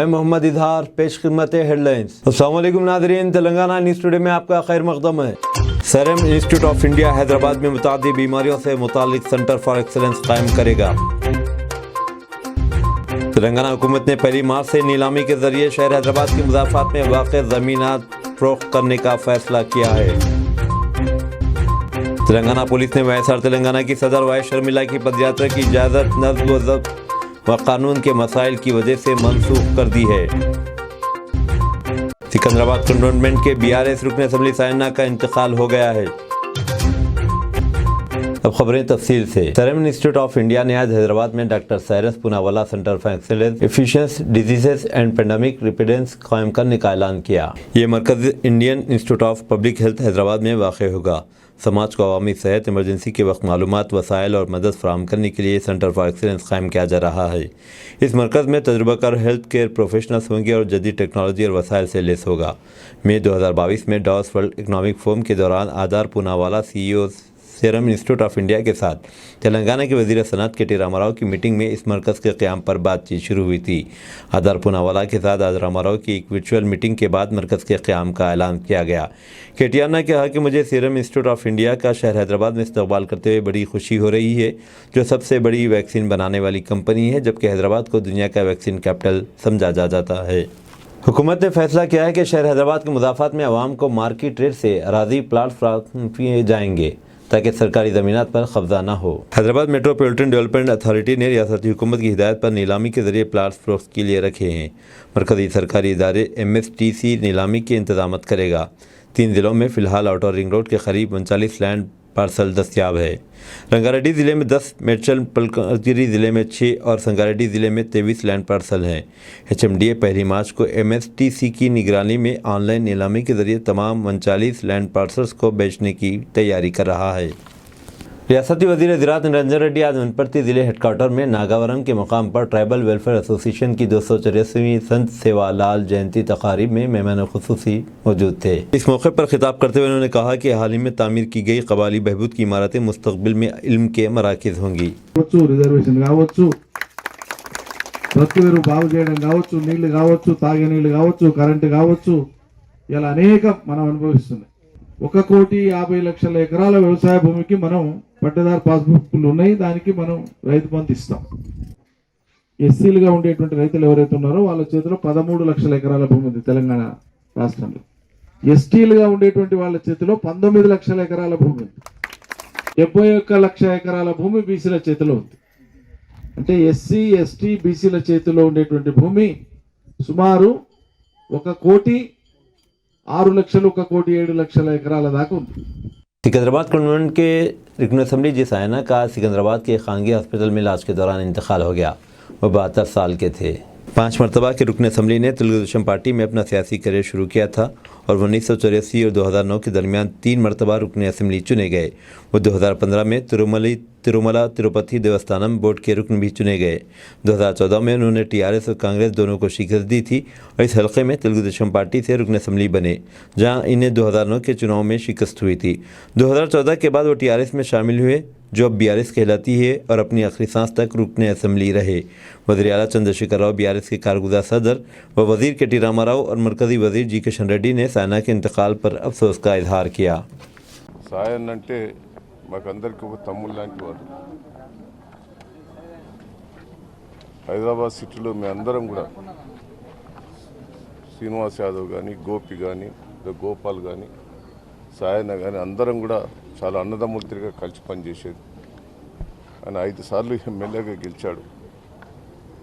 मैं मोहम्मद इजहार, पेश खिदमत हेडलाइंस। अस्सलाम वालेकुम नाज़रीन, तेलंगाना न्यूज़ टुडे में आपका खैर मक़दम है। Serum institute of India Hyderabad में मुतादिद बीमारियों से मुतालिक सेंटर फॉर एक्सलेंस कायम करेगा। तेलंगाना हुकूमत ने 1 मार्च से नीलामी के जरिए शहर हैदराबाद की मुज़ाफ़ात में वाक़ ज़मीनात फ़रोख्त करने का फैसला किया है। तेलंगाना पुलिस ने वायएसआर तेलंगाना की सदर वाई शर्मिला की पदयात्रा की इजाज़त नज़्म व ज़ब्त व कानून के मसाइल की वजह से मनसूख कर दी है। सिकंदराबाद कंटोनमेंट के बीआरएस रुकन असम्बली सायना का इंतकाल हो गया है। अब खबरें तफसील से। सीरम इंस्टीट्यूट ऑफ इंडिया ने आज हैदराबाद में doctor Cyrus Poonawalla centre for excellence इफिशिएंस डिजीजेस एंड पेंडेमिक प्रिपेयर्डनेस कायम करने का ऐलान किया। ये मरकज Indian institute of public health Hyderabad में वाक़ होगा। समाज को अवामी सेहत, इमरजेंसी के वक्त मालूमात, वसाइल और मदद फराहम करने के लिए सेंटर फॉर एक्सीलेंस कायम किया जा रहा है। इस मरकज़ में तजुर्बाकार हेल्थ केयर प्रोफेशनल्स होंगे और जदीद टेक्नोलॉजी और वसाइल से लेस होगा। मई 2022 में डावोस वर्ल्ड इकनॉमिक फोरम के दौरान Adar Poonawalla CEO serum institute of India के साथ तेलंगाना के वज़ीर सनअत के टी रामाराव की मीटिंग में इस मरकज़ के क़याम पर बातचीत शुरू हुई थी। आधार पूनावाला के साथ आज रामाराव की एक वर्चुअल मीटिंग के बाद मरकज़ के क़याम का ऐलान किया गया। KTR ने कहा कि मुझे सीरम इंस्टीट्यूट ऑफ इंडिया का शहर हैदराबाद में इस्तकबाल करते हुए बड़ी खुशी हो रही है, जो सबसे बड़ी वैक्सीन बनाने वाली कंपनी है, जबकि हैदराबाद को दुनिया का वैक्सीन कैपिटल समझा जाता है। हुकूमत ने फैसला किया है कि शहर हैदराबाद के मुदाफ़ात में आवाम को मार्केट रेट से अराजी प्लाट फराहम किए जाएंगे ताकि सरकारी ज़मीनात पर कब्जा ना हो। हैदराबाद मेट्रोपॉलिटन डेवलपमेंट अथॉरिटी ने रियासती हुकूमत की हिदायत पर नीलामी के जरिए प्लाट्स फरोख्त के लिए रखे हैं। मरकज़ी सरकारी इदारे MSTC नीलामी के इंतजाम करेगा। 3 ज़िलों में फ़िलहाल आउटर रिंग रोड के करीब 39 लैंड पार्सल दस्तियाब है। रंगारेड्डी ज़िले में 10, मेडचल मलकानगिरी ज़िले में 6 और संगारेड्डी ज़िले में 23 लैंड पार्सल हैं। HMDA 1 मार्च को MSTC की निगरानी में ऑनलाइन नीलामी के जरिए तमाम 39 लैंड पार्सल्स को बेचने की तैयारी कर रहा है। रियासती वज़ीर ज़राअत निरंजन रेड्डी आज वनपर्ती ज़िले हेडक्वार्टर में नागावरम के मकाम पर ट्राइबल वेलफेयर एसोसिएशन की 284वीं संत सेवालाल जयंती तकारीब में मेहमान खुसूसी मौजूद थे। इस मौके पर खिताब करते हुए उन्होंने कहा कि हाल ही में तामीर की गई कबाली बहबूद की इमारतें मुस्तक़बिल में इल्म के मराकिज़ होंगी। రిజర్వేషన్ కావచ్చు, బ్రతుకుదెరువు బాగు చేయడం కావచ్చు, నీళ్లు కావచ్చు, తాగే నీళ్లు కావచ్చు, కరెంటు కావచ్చు, ఇలా అనేక మనం అనుభవిస్తున్నాం. 1,50,00,000 ఎకరాల వ్యవసాయ భూమికి మనం పట్టదారు పాస్బుక్లు ఉన్నాయి. దానికి మనం రైతు బంధు ఇస్తాం. ఎస్సీలుగా ఉండేటువంటి రైతులు ఎవరైతే ఉన్నారో వాళ్ళ చేతిలో 13 లక్షల ఎకరాల భూమి ఉంది తెలంగాణ రాష్ట్రంలో. ఎస్టీలుగా ఉండేటువంటి వాళ్ళ చేతిలో 19 లక్షల ఎకరాల భూమి ఉంది. 71 లక్ష ఎకరాల భూమి బీసీల చేతిలో ఉంది. అంటే ఎస్సీ, ఎస్టీ, బీసీల చేతిలో ఉండేటువంటి భూమి సుమారు 1,06,00,000, 1,07,00,000 ఎకరాల దాకా ఉంది. सिकंदराबाद कंटोनमेंट के रुकन असम्बली जी सायना का सिकंदराबाद के खानगी हॉस्पिटल में इलाज के दौरान इंतकाल हो गया। वो 72 साल के थे। 5 मरतबा के रुकन असम्बली ने तेलुगु देशम पार्टी में अपना सियासी करियर शुरू किया था और 1984 और 2009 के दरमियान 3 मरतबा रुकन असम्बली चुने गए। वो 2015 में तिरुमला तिरुपति देवस्थानम बोर्ड के रुकन भी चुने गए। 2014 में उन्होंने TRS और कांग्रेस दोनों को शिकस्त दी थी और इस हल्के में तेलुगु देशम पार्टी से रुकन असम्बली बने, जहां इन्हें 2009 के चुनाव में शिकस्त हुई थी। 2014 के बाद वो TRS में शामिल हुए, जो अब BRS कहलाती है, और अपनी आखिरी सांस तक रुकन असम्बली रहे। वज़ीर आला चंद्रशेखर राव BRS के कारगुज़ार सदर व वज़ीर KT रामाराव और मरकज़ी वज़ीर G किशन रेड्डी ने सायना के इंतकाल पर अफसोस का इजहार किया। సాయన్ అంటే మాకందరికీ ఒక తమ్ముడు లాంటి వాడు. హైదరాబాద్ సిటీలో మీ అందరం కూడా శ్రీనివాస్ యాదవ్ కానీ, గోపి కానీ, గోపాల్ కానీ, సాయన్న కానీ అందరం కూడా చాలా అన్నదమ్ముల తిరిగా కలిసి పనిచేసేది. ఆయన 5 సార్లు ఎమ్మెల్యేగా గెలిచాడు.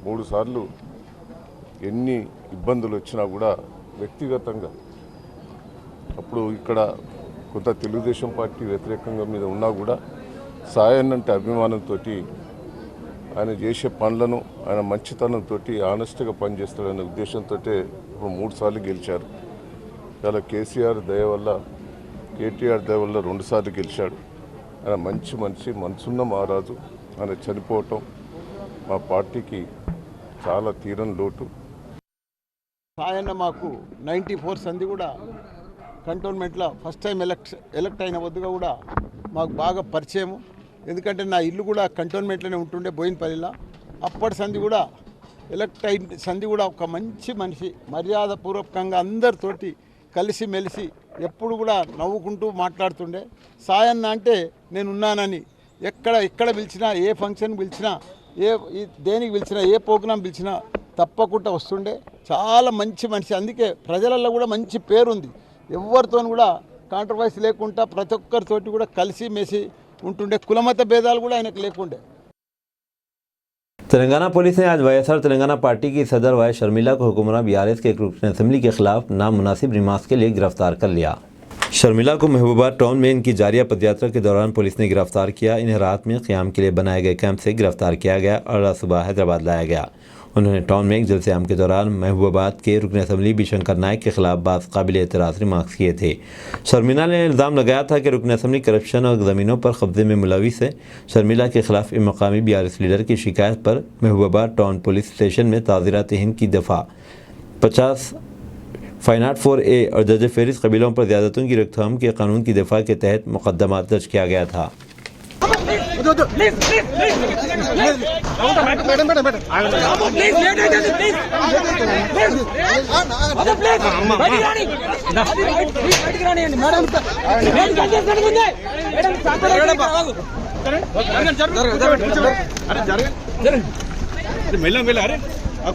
3 సార్లు ఎన్ని ఇబ్బందులు వచ్చినా కూడా వ్యక్తిగతంగా అప్పుడు ఇక్కడ కొంత తెలుగుదేశం పార్టీ వ్యతిరేకంగా మీద ఉన్నా కూడా సాయన్ అంటే అభిమానంతో ఆయన చేసే పనులను, ఆయన మంచితనంతో ఆనెస్ట్గా పనిచేస్తాడనే ఉద్దేశంతో 3 సార్లు గెలిచారు. ఇలా కేసీఆర్ దయ వల్ల, KTR దయ వల్ల 2 సార్లు గెలిచాడు. ఆయన మంచి మనిషి, మనసున్న మహారాజు. ఆయన చనిపోవటం మా పార్టీకి చాలా తీరని లోటు. సాయన్న మాకు 94 సంది కూడా కంటోన్మెంట్లో ఫస్ట్ టైం ఎలక్ట్ అయిన వద్దుగా కూడా మాకు బాగా పరిచయము. ఎందుకంటే నా ఇల్లు కూడా కంటోన్మెంట్లోనే ఉంటుండే, బోయినపల్లిలో. అప్పటి సంది కూడా ఎలక్ట్ అయిన సంధి కూడా ఒక మంచి మనిషి, మర్యాదపూర్వకంగా అందరితోటి కలిసిమెలిసి ఎప్పుడు కూడా నవ్వుకుంటూ మాట్లాడుతుండే. సాయన్న అంటే నేనున్నానని ఎక్కడ పిలిచినా, ఏ ఫంక్షన్ పిలిచినా, దేనికి పిలిచినా, ఏ ప్రోగ్రాం పిలిచినా తప్పకుండా వస్తుండే. చాలా మంచి మనిషి, అందుకే ప్రజలలో కూడా మంచి పేరుంది. ఎవరితో కూడా కాంట్రవర్సీ లేకుండా ప్రతి ఒక్కరితోటి కూడా కలిసిమెలిసి ఉంటుండే. కులమత భేదాలు కూడా ఆయనకు లేకుండే. तेलंगाना पुलिस ने आज वाईएसआर तेलंगाना पार्टी की सदर वाई शर्मिला को हुक्मरान बीआरएस के एक रुकन असेंबली के खिलाफ नामुनासिब रिमार्क्स के लिए गिरफ्तार कर लिया। शर्मिला को महबूबा टाउन में इनकी जारिया पदयात्रा के दौरान पुलिस ने गिरफ्तार किया। इन्हें रात में क़याम के लिए बनाए गए कैंप से गिरफ्तार किया गया और आज सुबह हैदराबाद लाया गया। उन्होंने टाउन में एक जलसे आम के दौरान महबूबाबाद के रुकन असेंबली बी शंकर नायक के खिलाफ बात काबिल एतराज़ रिमार्क्स किए थे। शर्मिला ने इल्ज़ाम लगाया था कि रुकन असेंबली करप्शन और ज़मीनों पर कब्जे में मुलविस है। शर्मिला के खिलाफ एक मकामी बीआरएस लीडर की शिकायत पर महबूबाबाद टाउन पुलिस स्टेशन में ताज़ीरात हिंद की दफ़ा 50 504A और जज फेरिस कबीलों पर ज़्यादतियों की रोकथाम के कानून की दफ़ा के तहत मुकदमा दर्ज किया गया था।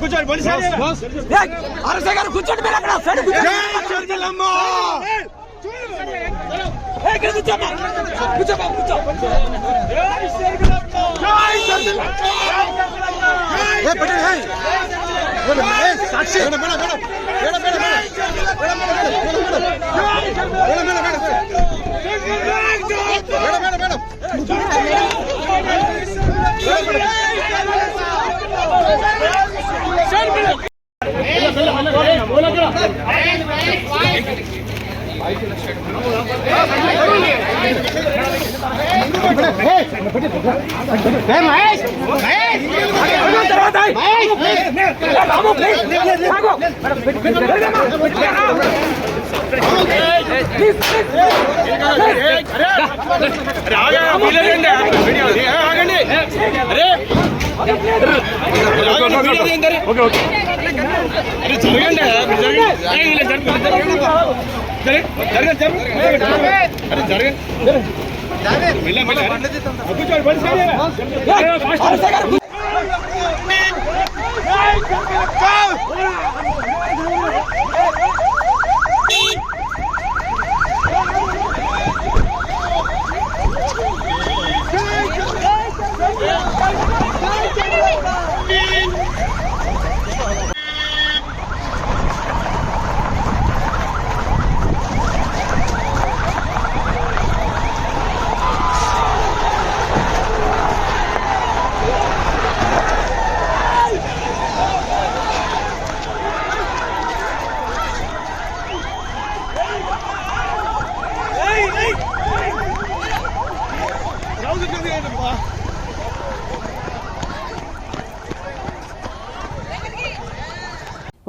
కూర్చోండి పోలీసు కూర్చోండి మీరు అక్కడ సైడ్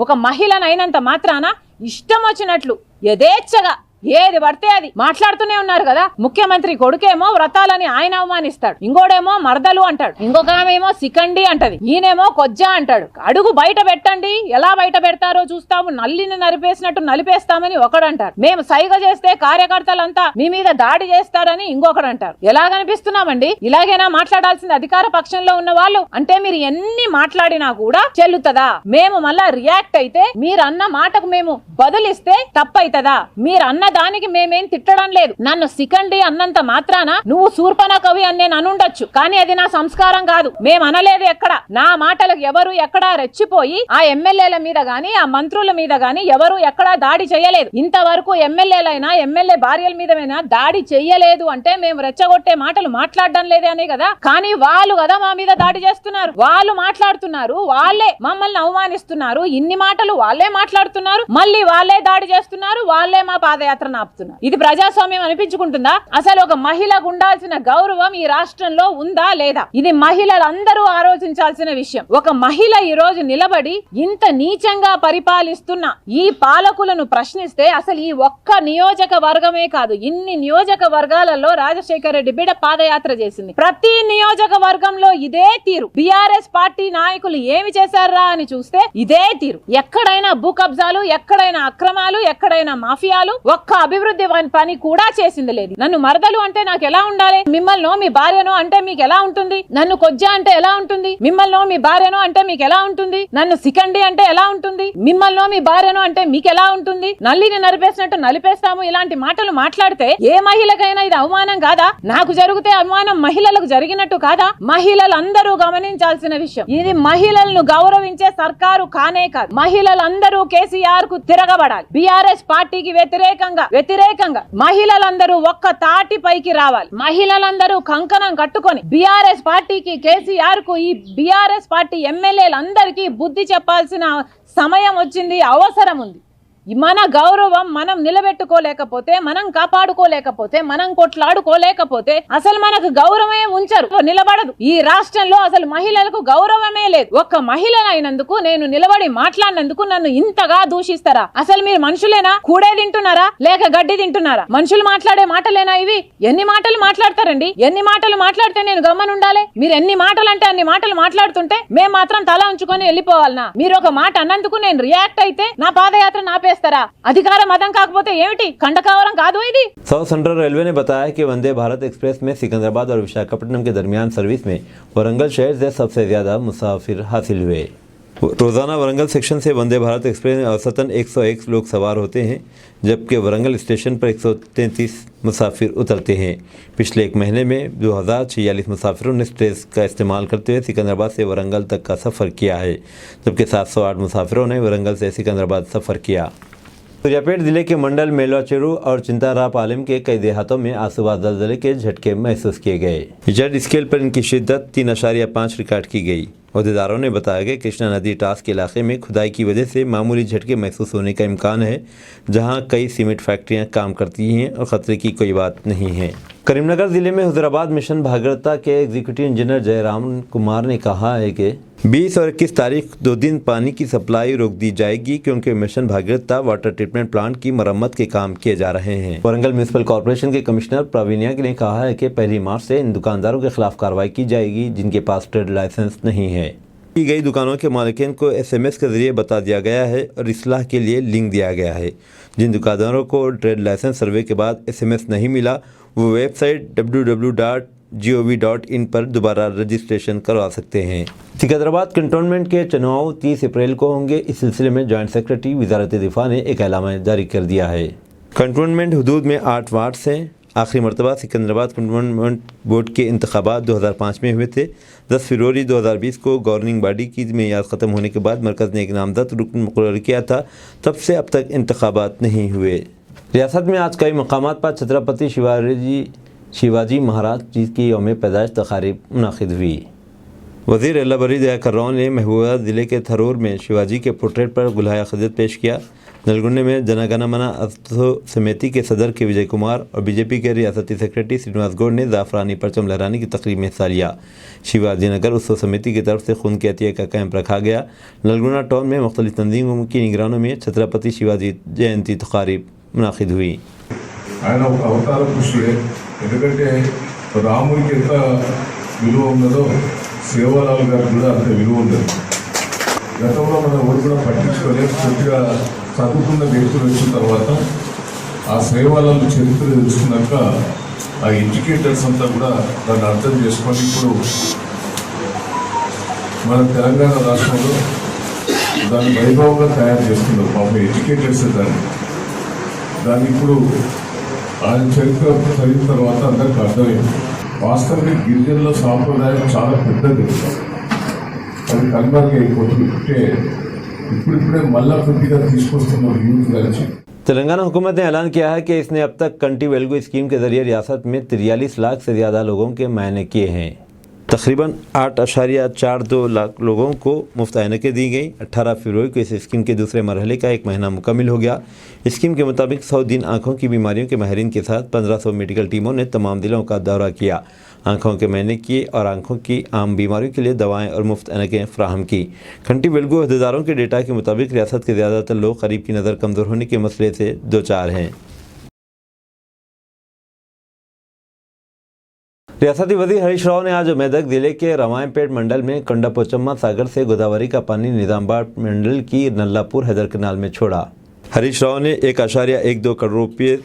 ఒక మహిళనైనంత మాత్రాన ఇష్టం వచ్చినట్లు యథేచ్ఛగా ఏది పడితే అది మాట్లాడుతూనే ఉన్నారు కదా. ముఖ్యమంత్రి కొడుకేమో వ్రతాలని ఆయన అవమానిస్తాడు, ఇంకోడేమో మరదలు అంటాడు, ఇంకొక ఆమెమో సికండి అంటది, ఈయనేమో కొజ్జా అంటాడు. అడుగు బయట పెట్టండి, ఎలా బయట పెడతారో చూస్తాము, నల్లిని నలిపేసినట్టు నలిపేస్తామని ఒకడు అంటారు. మేము సైగ చేస్తే కార్యకర్తలంతా మీ మీద దాడి చేస్తారని ఇంకొకడు అంటారు. ఎలా కనిపిస్తున్నామండి? ఇలాగైనా మాట్లాడాల్సింది అధికార పక్షంలో ఉన్న వాళ్ళు. అంటే మీరు ఎన్ని మాట్లాడినా కూడా చెల్లుతుందా? మేము మళ్ళా రియాక్ట్ అయితే మీరు అన్న మాటకు మేము బదులిస్తే తప్పైతదా? మీరు అన్న దానికి మేమేం తిట్టడం లేదు. నన్ను సికండి అన్నంత మాత్రాన నువ్వు శూర్పణ కవి అని నేను అనుండొచ్చు, కానీ అది నా సంస్కారం కాదు. మేము అనలేదు ఎక్కడ. నా మాటలకు ఎవరు ఎక్కడా రెచ్చిపోయి ఆ ఎమ్మెల్యేల మీద గాని ఆ మంత్రుల మీద గాని ఎవరు ఎక్కడా దాడి చేయలేదు. ఇంతవరకు ఎమ్మెల్యేలైనా ఎమ్మెల్యే భార్యల మీదైనా దాడి చెయ్యలేదు. అంటే మేము రెచ్చగొట్టే మాటలు మాట్లాడడం లేదే అనే కదా. కానీ వాళ్ళు కదా మా మీద దాడి చేస్తున్నారు, వాళ్ళు మాట్లాడుతున్నారు, వాళ్ళే మమ్మల్ని అవమానిస్తున్నారు. ఇన్ని మాటలు వాళ్ళే మాట్లాడుతున్నారు, మళ్ళీ వాళ్ళే దాడి చేస్తున్నారు, వాళ్ళే మా పాదయాత్ర పాదయాత్రను ఆపుతున్నారు. ఇది ప్రజాస్వామ్యం అనిపించుకుంటుందా? అసలు ఒక మహిళకు ఉండాల్సిన గౌరవం ఈ రాష్ట్రంలో ఉందా లేదా? ఇది మహిళలందరూ ఆలోచించాల్సిన విషయం. ఒక మహిళ ఈ రోజు నిలబడి ఇంత నీచంగా పరిపాలిస్తున్న ఈ పాలకులను ప్రశ్నిస్తే అసలు ఈ ఒక్క నియోజకవర్గమే కాదు, ఇన్ని నియోజకవర్గాలలో రాజశేఖర రెడ్డి బిడ్డ పాదయాత్ర చేసింది. ప్రతి నియోజకవర్గంలో ఇదే తీరు. బీఆర్ఎస్ పార్టీ నాయకులు ఏమి చేశారా అని చూస్తే ఇదే తీరు. ఎక్కడైనా భూ కబ్జాలు, ఎక్కడైనా అక్రమాలు, ఎక్కడైనా మాఫియాలు, ఒక్క అభివృద్ధి పని కూడా చేసింది లేదు. నన్ను మరదలు అంటే నాకు ఎలా ఉండాలి? మిమ్మల్నో మీ భార్యనో అంటే మీకు ఎలా ఉంటుంది? నన్ను కొజ్జా అంటే ఎలా ఉంటుంది? మిమ్మల్నో మీ భార్యనో అంటే మీకు ఎలా ఉంటుంది? నన్ను సికండి అంటే ఎలా ఉంటుంది? మిమ్మల్నో మీ భార్యనో అంటే మీకు ఎలా ఉంటుంది? నల్లిని నలిపేసినట్టు నలిపేస్తాము ఇలాంటి మాటలు మాట్లాడితే ఏ మహిళకైనా ఇది అవమానం కాదా? నాకు జరిగితే అవమానం మహిళలకు జరిగినట్టు కాదా? మహిళలందరూ గమనించాల్సిన విషయం ఇది. మహిళలను గౌరవించే సర్కారు కానే కాదు. మహిళలందరూ కేసీఆర్ కు తిరగబడాలి. బీఆర్ఎస్ పార్టీకి వ్యతిరేకంగా మహిళలందరూ ఒక్క తాటి పైకి రావాలి. మహిళలందరూ కంకణం కట్టుకొని బీఆర్ఎస్ పార్టీకి, కేసీఆర్ కు, ఈ బీఆర్ఎస్ పార్టీ ఎమ్మెల్యేలందరికీ బుద్ధి చెప్పాల్సిన సమయం వచ్చింది, అవసరం ఉంది. మన గౌరవం మనం నిలబెట్టుకోలేకపోతే, మనం కాపాడుకోలేకపోతే, మనం కొట్లాడుకోలేకపోతే అసలు మనకు గౌరవమే ఉంచరు, నిలబడదు. ఈ రాష్ట్రంలో అసలు మహిళలకు గౌరవమే లేదు. ఒక్క మహిళ అయినందుకు, నేను నిలబడి మాట్లాడినందుకు నన్ను ఇంతగా దూషిస్తారా? అసలు మీరు మనుషులేనా? కూడే తింటున్నారా లేక గడ్డి తింటున్నారా? మనుషులు మాట్లాడే మాటలేనా ఇవి? ఎన్ని మాటలు మాట్లాడతారండి? ఎన్ని మాటలు మాట్లాడితే నేను గమ్మనుండాలి? మీరు ఎన్ని మాటలు అంటే అన్ని మాటలు మాట్లాడుతుంటే మేము మాత్రం తల ఉంచుకొని వెళ్ళిపోవాలనా? మీరు ఒక మాట అన్నందుకు నేను రియాక్ట్ అయితే నా పాదయాత్ర నాపే अधिकार मदम काकपोते ఏమిటి? కండకావరం కాదు ఇది. साउथ सेंट्रल रेलवे ने बताया कि वंदे भारत एक्सप्रेस में सिकंदराबाद और विशाखापट्टनम के दरमियान सर्विस में वरंगल शहर से सबसे ज़्यादा मुसाफिर हासिल हुए। रोज़ाना वरंगल सेक्शन से वंदे भारत एक्सप्रेस में औसतन 101 लोग सवार होते हैं, जबकि वरंगल स्टेशन पर 133 मुसाफिर उतरते हैं। पिछले एक महीने में 2046 मुसाफिरों ने ट्रेन का इस्तेमाल करते हुए सिकंदराबाद से वरंगल तक का सफ़र किया है, जबकि 708 मुसाफिरों ने वरंगल से सिकंदराबाद सफ़र किया। सूर्यापेट जिले के मंडल मेलाचेरू और चिंतारा पालम के कई देहातों में आज सुबह ज़लज़ले के झटके महसूस किए गए। जेड स्केल पर इनकी शिद्दत 3.5 रिकॉर्ड की गई। अहदेदारों ने बताया कि कृष्णा नदी टास के इलाके में खुदाई की वजह से मामूली झटके महसूस होने का इम्कान है, जहां कई सीमेंट फैक्ट्रियां काम करती हैं और ख़तरे की कोई बात नहीं है। करीमनगर जिले में हुजूराबाद मिशन भागीरथता के एग्जीक्यूटिव इंजीनियर जयराम कुमार ने कहा है कि 20 और 21 तारीख 2 दिन पानी की सप्लाई रोक दी जाएगी, क्योंकि मिशन भागीरथता वाटर ट्रीटमेंट प्लांट की मरम्मत के काम किए जा रहे हैं। वरंगल म्यूनिसिपल कॉर्पोरेशन के कमिश्नर प्रवीणिया ने कहा है कि 1 मार्च से इन दुकानदारों के खिलाफ कार्रवाई की जाएगी जिनके पास ट्रेड लाइसेंस नहीं है। की गई दुकानों के मालिकीन को SMS के जरिए बता दिया गया है और इस्लाह के लिए लिंक दिया गया है। जिन दुकानदारों को ट्रेड लाइसेंस सर्वे के बाद SMS नहीं मिला, वो वेबसाइट www.gov.in पर दोबारा रजिस्ट्रेशन करवा सकते हैं। सिकंदराबाद कंटोनमेंट के चुनाव 30 अप्रैल को होंगे। इस सिलसिले में जॉइंट सेक्रेटरी वजारत दिफा ने एक ऐलान जारी कर दिया है। कंटोनमेंट हदूद में 8 वार्ड्स हैं। आखिरी मरतबा सिकंदराबाद कंटोनमेंट बोर्ड के इंतखाबात 2005 में हुए थे। 10 फरवरी 2020 को गवर्निंग बॉडी की मियाद ख़त्म होने के बाद मरकज़ ने एक नामजद रुकन मुक़र्रर किया था। तब से अब तक इंतखाबात नहीं हुए। रियासत में आज कई मकामात पर छत्रपति शिवाजी महाराज जी की यौम पैदाइश तक़रीब मुनाक़िद हुई। वज़ीर अल्लाह बरी दयाकर राव ने महबूबा ज़िले के थरूर में शिवाजी के पोर्ट्रेट पर गुलाह अक़ीदत पेश किया। नलगुंडे में जनगण मन समिति के सदर के विजय कुमार और बीजेपी के रियासती सेक्रेटरी श्रीनिवास गौड़ ने ज़ाफ़रानी परचम लहराने की तकरीब में हिस्सा लिया। शिवाजी नगर उत्सव समिति की तरफ से खून के अतिये का कैंप रखा गया। नलगुंडा टाउन में मुख्तलिफ तंजीमों की निगरानों में छत्रपति शिवाजी जयंती तक़रीब मुनाक़िद हुई। ఆయన ఒక అవతార పురుషుడే. ఎందుకంటే రాముడికి ఎంత విలువ ఉన్నదో సేవాలాల్ గారికి కూడా అంత విలువ ఉండదు. గతంలో మనం ఎవరు కూడా పట్టించుకోలేదు. కొద్దిగా చదువుకున్న వ్యక్తులు వచ్చిన తర్వాత ఆ సేవాలాల్ చరిత్ర తెలుసుకున్నాక ఆ ఎడ్యుకేటర్స్ అంతా కూడా దాన్ని అర్థం చేసుకొని ఇప్పుడు మన తెలంగాణ రాష్ట్రంలో దాన్ని వైభవంగా తయారు చేస్తున్నారు. పాపం ఎడ్యుకేటర్స్ దాన్ని ఇప్పుడు ఆయన చరిత్ర చదివిన తర్వాత అందరికి అర్థమైంది. వాస్తవానికి గిరిజనుల సాంప్రదాయం చాలా పెద్దది, అది కన్వర్గ్ అయిపోతుంటే ఇప్పుడిప్పుడే మళ్ళా కొద్దిగా తీసుకొస్తున్నారు యూత్ కలిసి। तेलंगाना हुकूमत ने ऐलान किया है कि इसने अब तक कंटी वेल्गो स्कीम के जरिए रियासत में 43 लाख से ज़्यादा लोगों के मायने किए हैं। तकरीबन 8.42 लाख लोगों को मुफ्त ऐनकें दी गई। 18 फरवरी को इस स्कीम के दूसरे मरहले का 1 महीना मुकम्मिल हो गया। स्कीम के मुताबिक 100 दिन आँखों की बीमारियों के माहिरीन के साथ 1500 मेडिकल टीमों ने तमाम जिलों का दौरा किया, आँखों के महीने किए और आँखों की आम बीमारियों के लिए दवाएं और मुफ्त ऐनकें फ्राहम की। घंटी वेल्गो अहदेदारों के डेटा के मुताबिक रियासत के ज़्यादातर लोग करीब की नज़र कमज़ोर होने के मसले से दो चार हैं। रियासती वज़ीर हरीश राव ने आज मेदक जिले के रमायपेट मंडल में कंडापोचम्मा सागर से गोदावरी का पानी निजामाबाद मंडल की नल्लापुर हैदर कनाल में छोड़ा। हरीश राव ने 1.12 करोड़ रुपये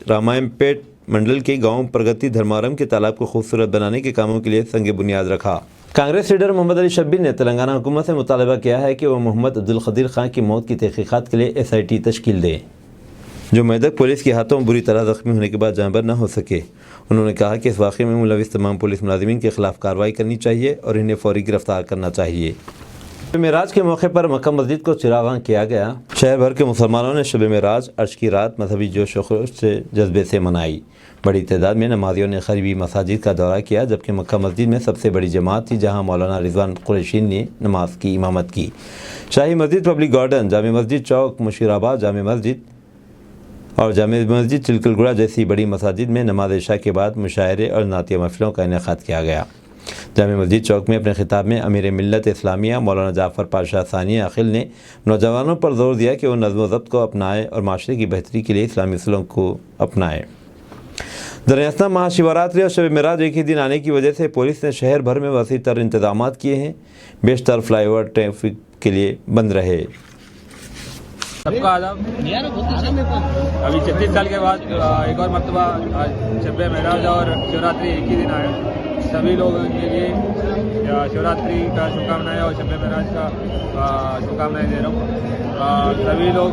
रामायपेट मंडल के गांव प्रगति धर्मारम के तालाब को खूबसूरत बनाने के कामों के लिए संग बुनियाद रखा। कांग्रेस लीडर मोहम्मद अली शब्बीर ने तेलंगाना हुकूमत से मुतालबा किया है कि वह मोहम्मद अब्दुल खदीर खान की मौत की तहकीकात के लिए SIT तश्कील दे, जो मेदक पुलिस के हाथों बुरी तरह जख्मी होने के बाद जानबर न हो सके। उन्होंने कहा कि इस वाक़े में मुलविस तमाम पुलिस मुलाजिमीन के खिलाफ कार्रवाई करनी चाहिए और इन्हें फौरी गिरफ्तार करना चाहिए। शब मेराज के मौके पर मक्का मस्जिद को चिरागां किया गया। शहर भर के मुसलमानों ने शब मेराज अर्श की रात मजहबी जोश व खरोश से जज्बे से मनाई। बड़ी तादाद में नमाजियों ने करीबी मसाजिद का दौरा किया, जबकि मक्का मस्जिद में सबसे बड़ी जमात थी जहां मौलाना रिजवान कुरैशी ने नमाज की इमामत की। शाही मस्जिद, पब्लिक गार्डन, जामे मस्जिद चौक, मुशीराबाद जामे मस्जिद और जामे मस्जिद चिलकलगुड़ा जैसी बड़ी मसाजिद में नमाज इशा के बाद मुशायरे और नातिया महफिलों का इनेकाद किया गया। जामे मस्जिद चौक में अपने खिताब में अमीर मिल्लत इस्लामिया मौलाना जाफ़र पाशा सानी अखिल ने नौजवानों पर जोर दिया कि वो नज़्म ज़ब्त को अपनाएं और माशरे की बेहतरी के लिए इस्लामी उसूलों को अपनाएं। दरअसल महाशिवरात्रि और शब मेराज एक ही दिन आने की वजह से पुलिस ने शहर भर में वसी तर इंतजाम किए हैं। बेशतर फ्लाईओवर ट्रैफिक के लिए बंद रहे। सबका आदाब। अभी 36 साल के बाद एक और मरतबा शब मेराज और शिवरात्रि एक ही दिन आया। सभी लोगों के लिए शिवरात्रि का शुभकामनाएं और शब मेराज का शुभकामनाएं दे रहा हूँ। सभी लोग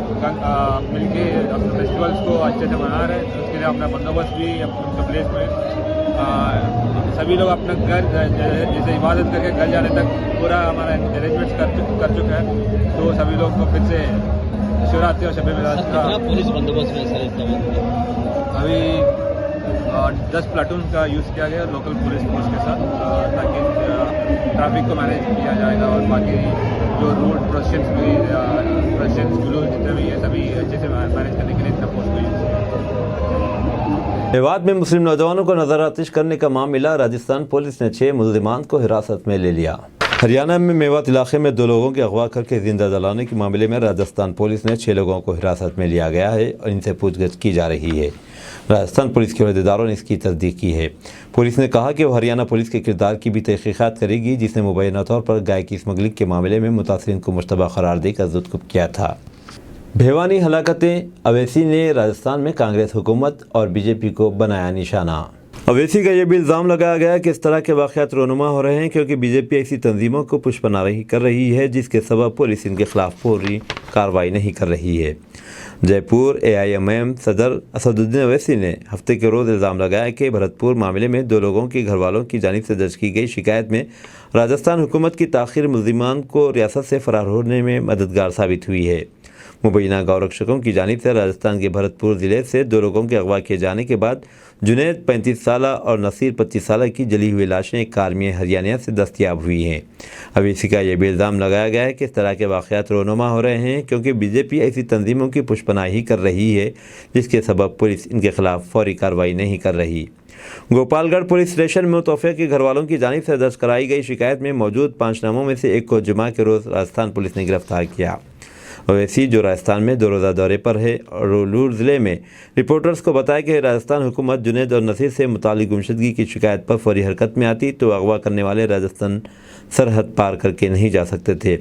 मिलके अपने फेस्टिवल्स को अच्छे से मना रहे हैं, उसके लिए अपना बंदोबस्त भी अपने प्लेस में सभी लोग अपना घर जैसे इबादत करके घर जाने तक पूरा हमारा अरेंजमेंट्स कर चुके हैं। तो सभी लोग को फिर से शिवरात्रि और शब मेराज का पुलिस बंदोबस्त में अभी 10 प्लाटून का यूज़ किया गया लोकल पुलिस फोर्स के साथ, ताकि ट्रैफिक को मैनेज किया जाएगा और बाकी जो रोड प्रोसेशंस जुलूस जितने भी है सभी अच्छे से मैनेज करने के लिए इतना फोर्स को यूज़ किया। मेवात में मुस्लिम नौजवानों को नजर आतिश करने का मामला, राजस्थान पुलिस ने 6 मुल्जिमान को हिरासत में ले लिया। हरियाणा में मेवात इलाके में 2 लोगों के अगवा करके जिंदा जलाने के मामले में राजस्थान पुलिस ने 6 लोगों को हिरासत में लिया गया है और इनसे पूछताछ की जा रही है। राजस्थान पुलिस के अहदेदारों ने इसकी तस्दीक की है। पुलिस ने कहा कि वह हरियाणा पुलिस के किरदार की भी तहकीकात करेगी, जिसने मुबैना तौर पर गाय की स्मगलिंग के मामले में मुतासरीन को मुश्तबा करार देकर जुत्कुब किया था। भेवानी हलाकतें, अवैसी ने राजस्थान में कांग्रेस हुकूमत और बीजेपी को बनाया निशाना। अवैसी का यह भी इल्ज़ाम लगाया गया कि इस तरह के वाक़यात रोनुमा हो रहे हैं क्योंकि बीजेपी ऐसी तंजीमों को पुष्पना कर रही है जिसके सबब पुलिस इनके खिलाफ फौरी कार्रवाई नहीं कर रही है। जयपुर AIMM सदर असदुद्दीन अवैसी ने हफ्ते के रोज़ इल्ज़ाम लगाया कि भरतपुर मामले में 2 लोगों के घरवालों की जानिब से दर्ज की गई शिकायत में राजस्थान हुकूमत की ताख़ीर मुल्ज़िमान को रियासत से फ़रार होने में मददगार साबित हुई है। मुबैना गौरक्षकों की जानिब से राजस्थान के भरतपुर ज़िले से 2 लोगों के अगवा किए जाने के बाद जुनैद 35 साल और नसीर 25 साल की जली हुई लाशें एक कार में हरियाणा से दस्तयाब हुई हैं। अब इसी का यह भी इल्ज़ाम लगाया गया है कि इस तरह के वाक़यात रोनुमा हो रहे हैं क्योंकि बीजेपी ऐसी तंजीमों की पुष्पनाही ही कर रही है जिसके सबब पुलिस इनके खिलाफ फौरी कार्रवाई नहीं कर रही। गोपालगढ़ पुलिस स्टेशन में मुतवफ़्फ़ा के घरवालों की जानिब से दर्ज कराई गई शिकायत में मौजूद 5 नामों में से एक को जुमा के रोज़ राजस्थान पुलिस ने गिरफ्तार किया। अवैसी जो राजस्थान में 2 रोज़ा दौरे पर है और रोलूर ज़िले में रिपोर्टर्स को बताया कि राजस्थान हुकूमत जुनैद और नसीर से मुतालिक गुमशुदगी की शिकायत पर फौरी हरकत में आती तो अगवा करने वाले राजस्थान सरहद पार करके नहीं जा सकते थे।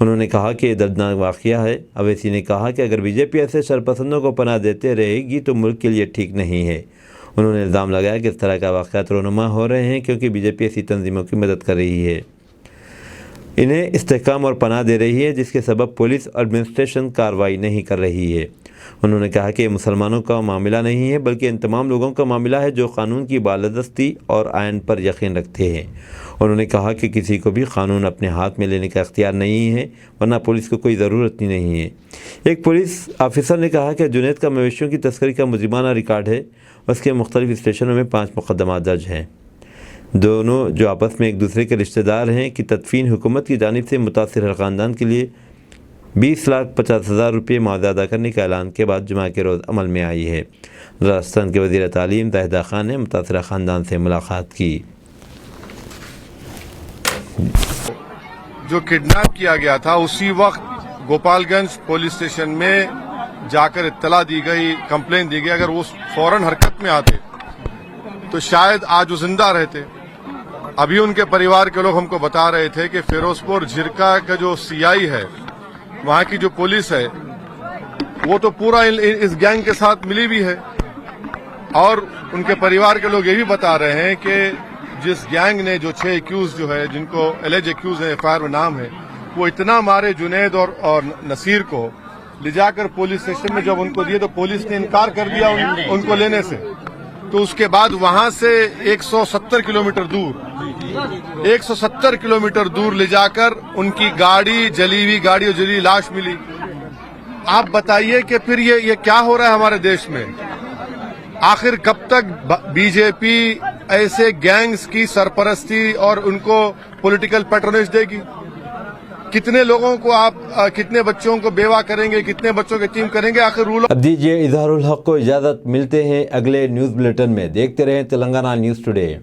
उन्होंने कहा कि दर्दनाक वाक़या है। अवैसी ने कहा कि अगर बीजेपी ऐसे शरपसंदों को पनाह देते रहेगी तो मुल्क के लिए ठीक नहीं है। उन्होंने इल्ज़ाम लगाया कि इस तरह का वाक़यात रोनुमा हो रहे हैं क्योंकि बीजेपी ऐसी तंजीमों की मदद कर रही है, इन्हें इस्तेहकाम और पनाह दे रही है जिसके सबब पुलिस एडमिनिस्ट्रेशन कार्रवाई नहीं कर रही है। उन्होंने कहा कि मुसलमानों का मामला नहीं है बल्कि इन तमाम लोगों का मामला है जो कानून की बालादस्ती और आयन पर यकीन रखते हैं। उन्होंने कहा कि किसी को भी कानून अपने हाथ में लेने का इख्तियार नहीं है, वरना पुलिस को कोई ज़रूरत ही नहीं है। एक पुलिस ऑफिसर ने कहा कि जुनैद का मवेशियों की तस्करी का मुजरिमाना रिकॉर्ड है, उसके मुख्तलिफ स्टेशनों में 5 मुकदमा दर्ज हैं। दोनों जो आपस में एक दूसरे के रिश्तेदार हैं कि तदफीन हुकूमत की जानिब से मुतासिर ख़ानदान के लिए 20,50,000 रुपये मुआवजा अदा करने के ऐलान के बाद जुमा के रोज़ अमल में आई है। राजस्थान के वज़ीर तालीम जाहिदा खान ने मुतासिर ख़ानदान से मुलाकात की। जो किडनैप किया गया था उसी वक्त गोपालगंज पुलिस स्टेशन में जाकर इत्तला दी गई, कंप्लेन दी गई। अगर वो फौरन हरकत में आते तो शायद आज वो जिंदा रहते। अभी उनके परिवार के लोग हमको बता रहे थे कि फिरोजपुर झिरका का जो सीआई है, वहां की जो पुलिस है, वो तो पूरा इस गैंग के साथ मिली भी है। और उनके परिवार के लोग ये भी बता रहे हैं कि जिस गैंग ने जो 6 एक्यूज जो है, जिनको एलेज एक्यूज है, एफआईआर में नाम है, वो इतना मारे जुनैद और नसीर को ले जाकर पुलिस स्टेशन में जब उनको दिए तो पुलिस ने इनकार कर दिया उनको लेने से। तो उसके बाद वहां से 170 किलोमीटर दूर ले जाकर उनकी गाड़ी, जली हुई गाड़ी और जली लाश मिली। आप बताइए कि फिर ये क्या हो रहा है हमारे देश में? आखिर कब तक बीजेपी ऐसे गैंग्स की सरपरस्ती और उनको पॉलिटिकल पैट्रोनेज देगी? कितने लोगों को आप कितने बच्चों को बेवा करेंगे, कितने बच्चों के टीम करेंगे? आखिर रूल। अब दीजिए इजहारुल हक को इजाज़त। मिलते हैं अगले न्यूज़ बुलेटिन में। देखते रहें तेलंगाना न्यूज़ टुडे।